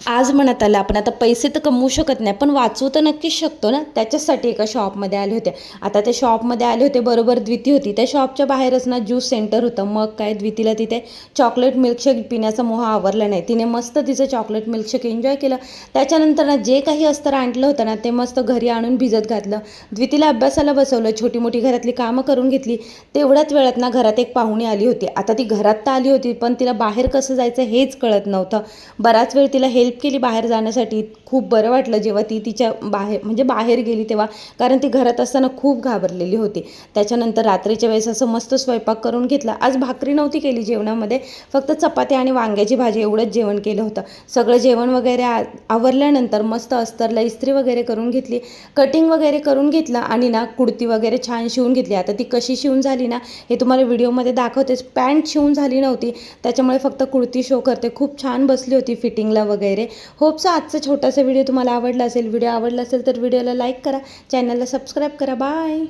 आज म्हणत आलं आपण आता पैसे तर कमवू शकत नाही पण वाचवू तर नक्कीच शकतो ना. त्याच्यासाठी एका शॉपमध्ये आले होते. आता त्या शॉपमध्ये आले होते बरोबर द्विती होती. त्या शॉपच्या बाहेरच ना ज्यूस सेंटर होतं. मग काय द्वितीला तिथे चॉकलेट मिल्कशेक पिण्याचा मोह आवरला नाही. तिने मस्त तिचं चॉकलेट मिल्कशेक एन्जॉय केलं. त्याच्यानंतर ना जे काही अस्तर आणलं होतं ना ते मस्त घरी आणून भिजत घातलं. द्वितीला अभ्यासाला बसवलं. छोटी मोठी घरातली कामं करून घेतली. तेवढ्याच वेळात ना घरात एक पाहुणी आली होती. आता ती घरात तर आली होती पण तिला बाहेर कसं जायचं हेच कळत नव्हतं. बराच वेळ तिला हेल्प केली बाहेर जाण्यासाठी. खूप बरं वाटलं जेव्हा ती तिच्या बाहेर गेली तेव्हा, कारण ती घरात असताना खूप घाबरलेली होती. त्याच्यानंतर रात्रीच्या वेळेस असं मस्त स्वयंपाक करून घेतला. आज भाकरी नव्हती केली जेवणामध्ये, फक्त चपाती आणि वांग्याची भाजी एवढंच जेवण केलं होतं. सगळं जेवण वगैरे आवरल्यानंतर मस्त अस्तरला इस्त्री वगैरे करून घेतली, कटिंग वगैरे करून घेतलं आणि ना कुर्ती वगैरे छान शिवून घेतली. आता ती कशी शिवून झाली ना हे तुम्हाला व्हिडिओमध्ये दाखवतेच. पॅन्ट शिवून झाली नव्हती त्याच्यामुळे फक्त कुर्ती शो करते. खूप छान बसली होती फिटिंगला वगैरे. होपचं आजचा छोटासा व्हिडिओ तुम्हाला आवडला असेल. व्हिडिओ आवडला असेल तर व्हिडिओला लाईक करा, चॅनलला सबस्क्राईब करा. बाय.